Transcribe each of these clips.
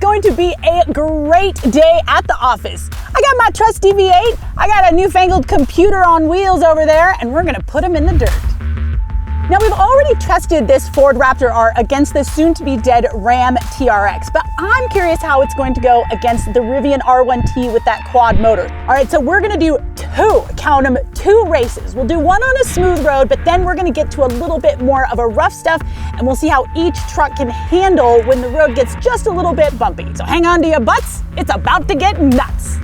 going to be a great day at the office. I got my trusty V8, I got a newfangled computer on wheels over there, and we're gonna put them in the dirt. Now, we've already tested this Ford Raptor R against the soon-to-be dead Ram TRX, but I'm curious how it's going to go against the Rivian R1T with that quad motor. All right, so we're gonna do count them, two races. We'll do one on a smooth road, but then we're gonna get to a little bit more of a rough stuff, and we'll see how each truck can handle when the road gets just a little bit bumpy. So hang on to your butts, it's about to get nuts.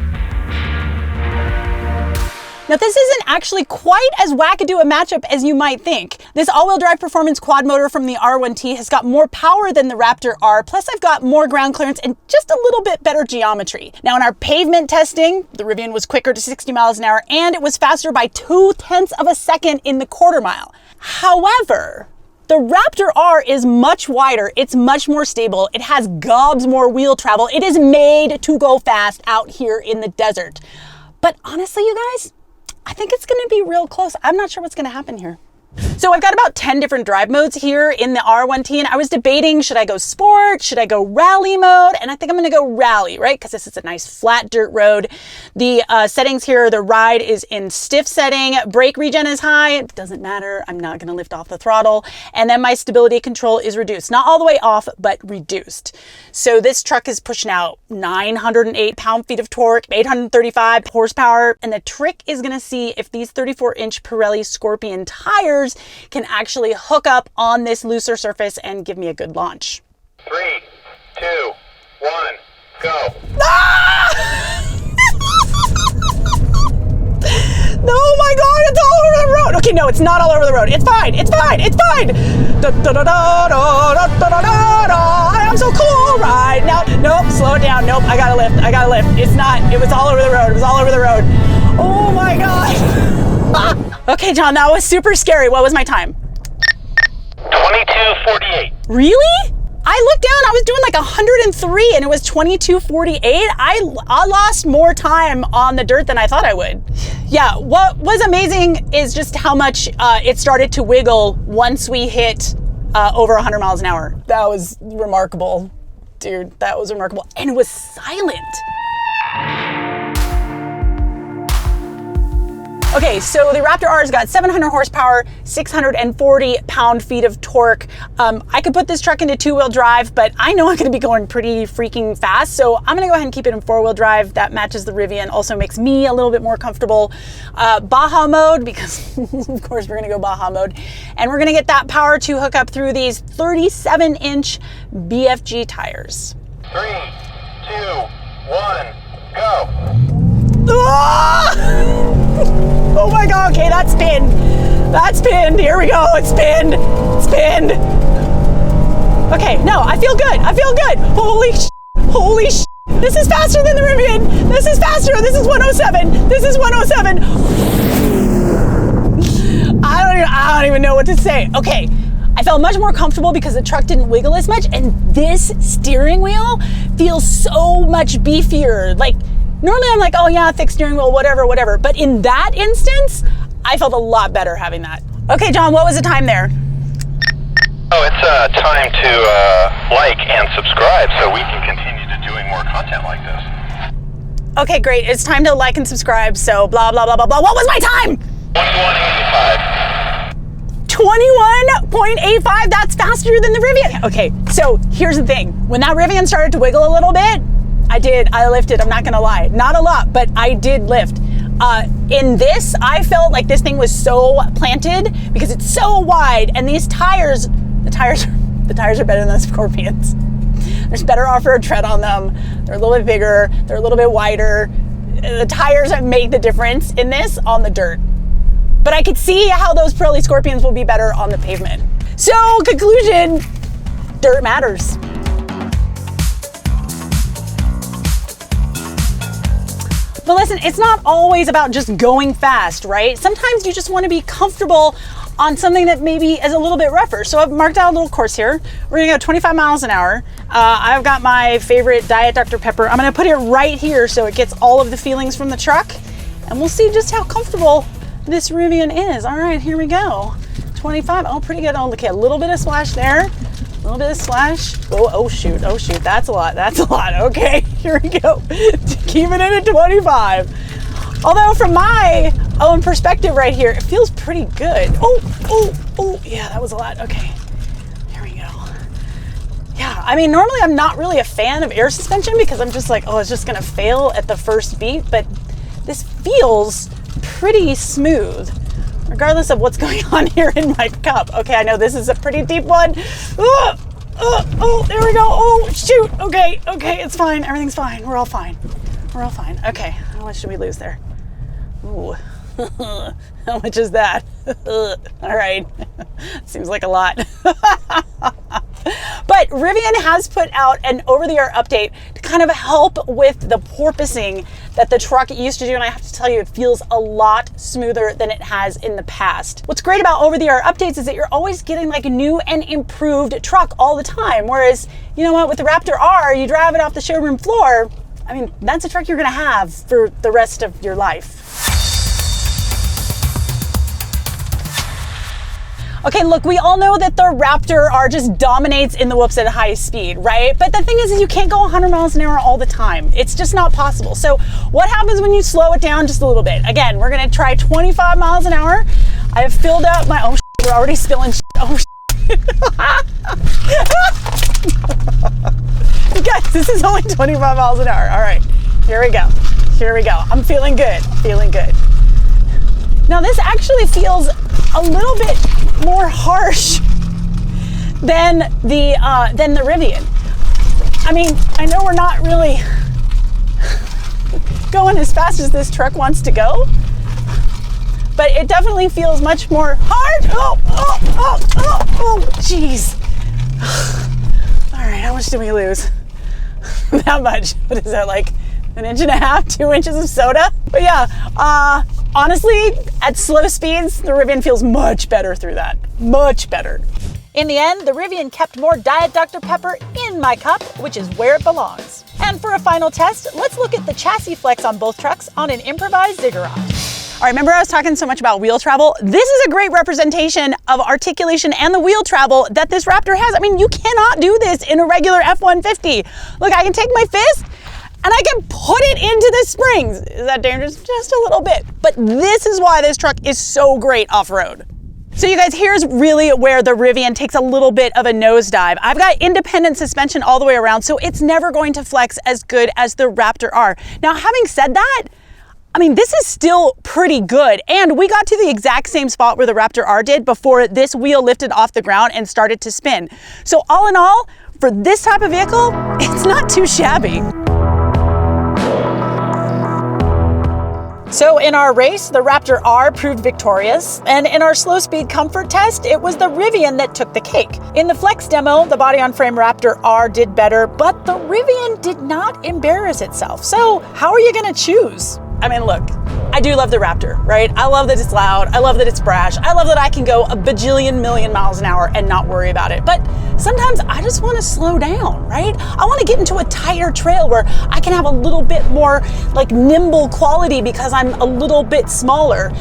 Now, this isn't actually quite as wackadoo a matchup as you might think. This all-wheel drive performance quad motor from the R1T has got more power than the Raptor R, plus I've got more ground clearance and just a little bit better geometry. Now, in our pavement testing, the Rivian was quicker to 60 miles an hour and it was faster by 0.2 of a second in the quarter mile. However, the Raptor R is much wider, it's much more stable, it has gobs more wheel travel, it is made to go fast out here in the desert. But honestly, you guys, I think it's gonna be real close. I'm not sure what's gonna happen here. So I've got about 10 different drive modes here in the R1T, and I was debating, should I go sport? Should I go rally mode? And I think I'm gonna go rally, right? Because this is a nice flat dirt road. The settings here, the ride is in stiff setting, brake regen is high, it doesn't matter, I'm not gonna lift off the throttle. And then my stability control is reduced. Not all the way off, but reduced. So this truck is pushing out 908 pound-feet of torque, 835 horsepower, and the trick is gonna see if these 34-inch Pirelli Scorpion tires can actually hook up on this looser surface and give me a good launch. 3, 2, 1, go. Ah! Oh my God, it's all over the road. Okay, no, it's not all over the road. It's fine, it's fine, it's fine. Da, da, da, da, da, da, da, da, da. I am so cool right now. Nope, slow it down. Nope, I gotta lift. It's not, it was all over the road. It was all over the road. Oh my God. Okay, John, that was super scary. What was my time? 22:48. Really? I looked down, I was doing like 103 and it was 22:48. I lost more time on the dirt than I thought I would. Yeah, what was amazing is just how much it started to wiggle once we hit over 100 miles an hour. That was remarkable, dude, that was remarkable. And it was silent. Okay, so the Raptor R's got 700 horsepower, 640 pound-feet of torque. I could put this truck into two-wheel drive, but I know I'm gonna be going pretty freaking fast, so I'm gonna go ahead and keep it in four-wheel drive. That matches the Rivian, also makes me a little bit more comfortable. Baja mode, because of course we're gonna go Baja mode, and we're gonna get that power to hook up through these 37-inch BFG tires. 3, 2, 1, go. Ah! Oh my God, okay, that's pinned. That's pinned, here we go, it's pinned, it's pinned. Okay, no, I feel good, Holy sh. This is faster than the Rivian. This is faster, this is 107, this is 107. I don't even know what to say. Okay, I felt much more comfortable because the truck didn't wiggle as much, and this steering wheel feels so much beefier. Like, normally I'm like, oh yeah, thick steering wheel, whatever. But in that instance, I felt a lot better having that. Okay, John, what was the time there? Oh, it's time to like and subscribe so we can continue to doing more content like this. Okay, great. It's time to like and subscribe, so blah, blah, blah, blah, blah. What was my time? 21:85. 21.85, that's faster than the Rivian. Okay, so here's the thing. When that Rivian started to wiggle a little bit, I lifted, I'm not gonna lie. Not a lot, but I did lift. In this, I felt like this thing was so planted because it's so wide, and these tires, the tires are better than the Scorpions. There's better off-road tread on them. They're a little bit bigger, they're a little bit wider. The tires make the difference in this on the dirt. But I could see how those Pirelli Scorpions will be better on the pavement. So, conclusion, dirt matters. But listen, it's not always about just going fast, right? Sometimes you just want to be comfortable on something that maybe is a little bit rougher. So I've marked out a little course here. We're gonna go 25 miles an hour. I've got my favorite Diet Dr. Pepper. I'm gonna put it right here so it gets all of the feelings from the truck, and we'll see just how comfortable this Rivian is. All right, here we go. 25, oh, pretty good. Oh, okay, a little bit of splash there. A little bit of slash. Oh shoot, that's a lot, Okay, here we go. Keeping it at 25. Although from my own perspective right here, it feels pretty good. Oh, yeah, that was a lot. Okay, here we go. Yeah, I mean, normally I'm not really a fan of air suspension because I'm just like, oh, it's just gonna fail at the first beat, but this feels pretty smooth, regardless of what's going on here in my cup. Okay, I know this is a pretty deep one. Oh, there we go. Oh, shoot. Okay, it's fine. Everything's fine. We're all fine. Okay, how much did we lose there? Ooh, how much is that? All right, seems like a lot. But Rivian has put out an over-the-air update to kind of help with the porpoising that the truck used to do, and I have to tell you, it feels a lot smoother than it has in the past. What's great about over-the-air updates is that you're always getting like a new and improved truck all the time, whereas, you know what, with the Raptor R, you drive it off the showroom floor, I mean, that's a truck you're gonna have for the rest of your life. Okay, look, we all know that the Raptor R just dominates in the whoops at high speed, right? But the thing is you can't go 100 miles an hour all the time. It's just not possible. So what happens when you slow it down just a little bit? Again, we're gonna try 25 miles an hour. I have filled up my, we're already spilling oh You guys, this is only 25 miles an hour. All right, here we go. I'm feeling good. Now this actually feels a little bit more harsh than the Rivian. I mean, I know we're not really going as fast as this truck wants to go, but it definitely feels much more hard. Oh, jeez. All right, how much did we lose? That much. What is that, like an inch and a half, 2 inches of soda? But yeah, honestly, at slow speeds, the Rivian feels much better through that. Much better. In the end, the Rivian kept more Diet Dr. Pepper in my cup, which is where it belongs. And for a final test, let's look at the chassis flex on both trucks on an improvised Ziggurat. All right, remember I was talking so much about wheel travel? This is a great representation of articulation and the wheel travel that this Raptor has. I mean, you cannot do this in a regular F-150. Look, I can take my fist and I can put it into the springs. Is that dangerous? Just a little bit. But this is why this truck is so great off-road. So you guys, here's really where the Rivian takes a little bit of a nosedive. I've got independent suspension all the way around, so it's never going to flex as good as the Raptor R. Now, having said that, I mean, this is still pretty good. And we got to the exact same spot where the Raptor R did before this wheel lifted off the ground and started to spin. So all in all, for this type of vehicle, it's not too shabby. So in our race, the Raptor R proved victorious, and in our slow speed comfort test, it was the Rivian that took the cake. In the flex demo, the body-on-frame Raptor R did better, but the Rivian did not embarrass itself. So how are you gonna choose? I mean, look, I do love the Raptor, right? I love that it's loud, I love that it's brash, I love that I can go a bajillion million miles an hour and not worry about it. But sometimes I just wanna slow down, right? I wanna get into a tighter trail where I can have a little bit more like nimble quality because I'm a little bit smaller.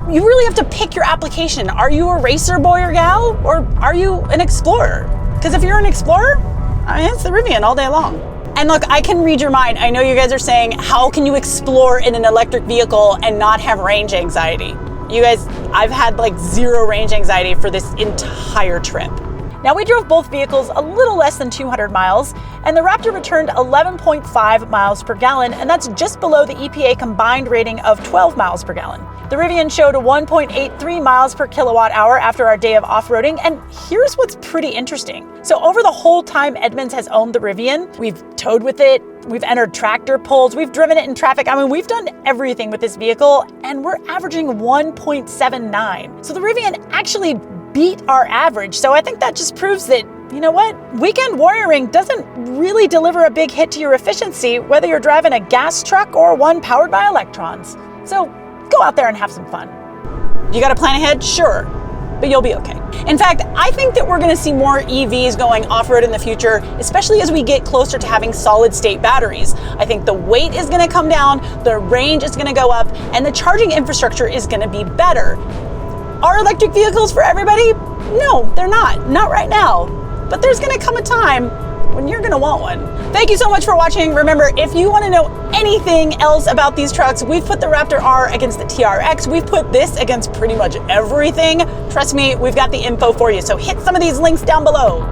You really have to pick your application. Are you a racer boy or gal, or are you an explorer? Because if you're an explorer, I mean, it's the Rivian all day long. And look, I can read your mind. I know you guys are saying, how can you explore in an electric vehicle and not have range anxiety? You guys, I've had like zero range anxiety for this entire trip. Now, we drove both vehicles a little less than 200 miles, and the Raptor returned 11.5 miles per gallon, and that's just below the EPA combined rating of 12 miles per gallon. The Rivian showed 1.83 miles per kilowatt hour after our day of off-roading, and here's what's pretty interesting. So over the whole time Edmunds has owned the Rivian, we've towed with it, we've entered tractor pulls, we've driven it in traffic. I mean, we've done everything with this vehicle, and we're averaging 1.79. So the Rivian actually beat our average. So I think that just proves that, you know what? Weekend warrioring doesn't really deliver a big hit to your efficiency, whether you're driving a gas truck or one powered by electrons. So go out there and have some fun. You got a plan ahead? Sure, but you'll be okay. In fact, I think that we're gonna see more EVs going off-road in the future, especially as we get closer to having solid state batteries. I think the weight is gonna come down, the range is gonna go up, and the charging infrastructure is gonna be better. Are electric vehicles for everybody? No, they're not. Not right now. but there's gonna come a time when you're gonna want one. Thank you so much for watching. Remember, if you wanna know anything else about these trucks, we've put the Raptor R against the TRX. We've put this against pretty much everything. Trust me, we've got the info for you. So hit some of these links down below.